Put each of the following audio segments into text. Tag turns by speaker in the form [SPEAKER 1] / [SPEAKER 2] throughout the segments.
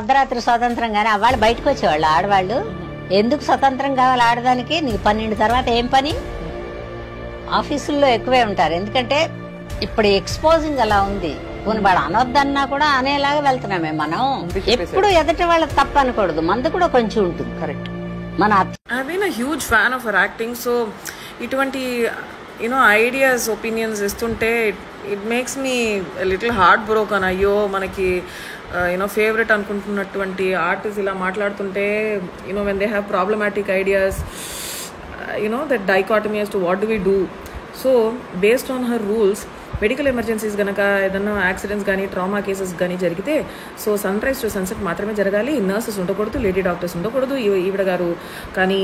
[SPEAKER 1] అర్ధరాత్రి స్వతంత్రం కానీ వాళ్ళు బయటకు వచ్చేవాళ్ళు ఆడవాళ్ళు. ఎందుకు స్వతంత్రం కావాలి ఆడదానికి? నీకు 12 తర్వాత ఏం పని? ఆఫీసుల్లో ఎక్కువే ఉంటారు. ఎందుకంటే ఇప్పుడు ఎక్స్పోజింగ్ అలా ఉంది. వాడు అనొద్దన్నా కూడా అనేలాగా వెళ్తున్నామే మనం. ఎప్పుడు ఎదుటి వాళ్ళకి తప్పు అనకూడదు. మందు కూడా కొంచెం ఉంటుంది. కరెక్ట్. మన
[SPEAKER 2] I've been a huge fan of her acting. So ఇటువంటి ఐడియాస్ ఒపీనియన్స్ ఇస్తుంటే it makes me little heart broken. అయ్యో మనకి ఫేవరెట్ అనుకుంటున్నటువంటి ఆర్టిస్ట్ ఇలా మాట్లాడుతుంటే when they have problematic ideas that dichotomy as to what do we do. So based on her rules medical emergencies కనుక ఏదన్నా accidents కానీ trauma cases కానీ జరిగితే so sunrise to sunset మాత్రమే జరగాలి. నర్సెస్ ఉండకూడదు, లేడీ డాక్టర్స్ ఉండకూడదు. ఈవిడ గారు కానీ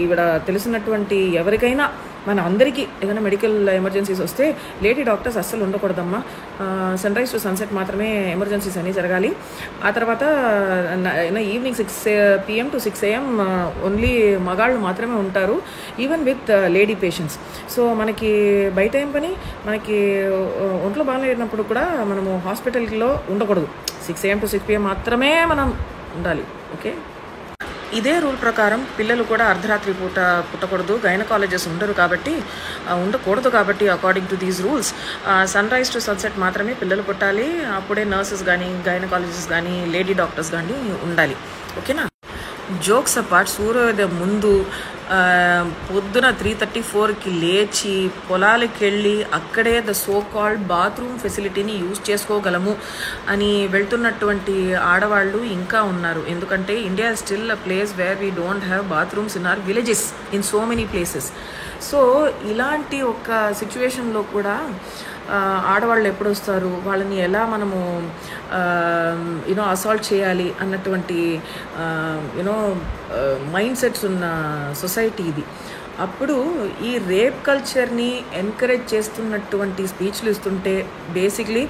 [SPEAKER 2] ఈవిడ తెలిసినటువంటి ఎవరికైనా మన అందరికీ ఏదైనా మెడికల్ ఎమర్జెన్సీస్ వస్తే లేడీ డాక్టర్స్ అస్సలు ఉండకూడదమ్మా. సన్ రైజ్ టు సన్సెట్ మాత్రమే ఎమర్జెన్సీస్ అన్నీ జరగాలి. ఆ తర్వాత evening 6 PM to 6 AM only మగాళ్ళు మాత్రమే ఉంటారు, even with lady patients. So మనకి బయట ఏం పని? మనకి ఒంట్లో బాగాలేనప్పుడు కూడా మనము హాస్పిటల్లో ఉండకూడదు. 6 AM to 6 PM మాత్రమే మనం ఉండాలి. ఓకే, ఇదే రూల్ ప్రకారం పిల్లలు కూడా అర్ధరాత్రి పూట పుట్టకూడదు. గైనకాలజిస్ట్ ఉండకూడదు కాబట్టి according to these rules sunrise to sunset మాత్రమే పిల్లలు పుట్టాలి. అప్పుడే నర్సెస్ కానీ గైనకాలజిస్ట్ కానీ లేడీ డాక్టర్స్ కానీ ఉండాలి. ఓకేనా? జోక్స్ అపార్ట్, సూర్యోదయం ముందు పొద్దున 3:34కి లేచి పొలాలకి వెళ్ళి అక్కడే ద సో కాల్డ్ బాత్రూమ్ ఫెసిలిటీని యూజ్ చేసుకోగలము అని వెళ్తున్నటువంటి ఆడవాళ్ళు ఇంకా ఉన్నారు. ఎందుకంటే India still a place where we don't have bathrooms in our villages in so many places. So ఇలాంటి ఒక సిచ్యువేషన్లో కూడా ఆడవాళ్ళు ఎప్పుడు వస్తారు, వాళ్ళని ఎలా మనము అసాల్ట్ చేయాలి అన్నటువంటి మైండ్ సెట్స్ ఉన్న సొసైటీ ఇది. అప్పుడు ఈ రేప్ కల్చర్ని ఎంకరేజ్ చేస్తున్నటువంటి స్పీచ్లు ఇస్తుంటే బేసిక్లీ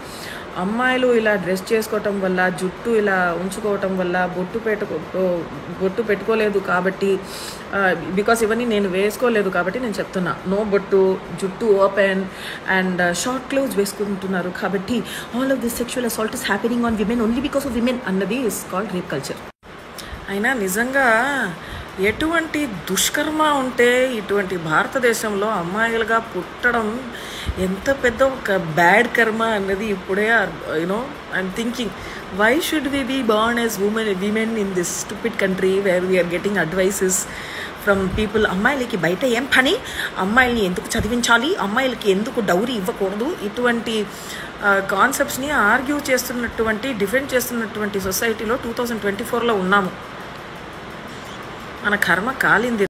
[SPEAKER 2] అమ్మాయిలు ఇలా డ్రెస్ చేసుకోవటం వల్ల, జుట్టు ఇలా ఉంచుకోవటం వల్ల, బొట్టు పెట్టుకోలేదు కాబట్టి, బికాస్ ఇవన్నీ నేను వేసుకోలేదు కాబట్టి నేను చెప్తున్నా, నో బొట్టు, జుట్టు ఓపెన్ అండ్ షార్ట్ క్లోత్స్ వేసుకుంటున్నారు కాబట్టి all of this sexual assault is happening on women only because of women అన్నది ఇస్ కాల్డ్ రేప్ కల్చర్. అయినా నిజంగా ఎటువంటి దుష్కర్మ ఉంటే ఇటువంటి భారతదేశంలో అమ్మాయిలుగా పుట్టడం ఎంత పెద్ద ఒక బ్యాడ్ కర్మ అన్నది ఇప్పుడే I'm thinking, why should we be born as women in this stupid country where we're getting advises from people. అమ్మాయిలకి బయట ఏం పని, అమ్మాయిల్ని ఎందుకు చదివించాలి, అమ్మాయిలకి ఎందుకు డౌరీ ఇవ్వకూడదు, ఇటువంటి కాన్సెప్ట్స్ని ఆర్గ్యూ చేస్తున్నటువంటి, డిఫెండ్ చేస్తున్నటువంటి సొసైటీలో 2024లో ఉన్నాము. మన కర్మ కాలింది.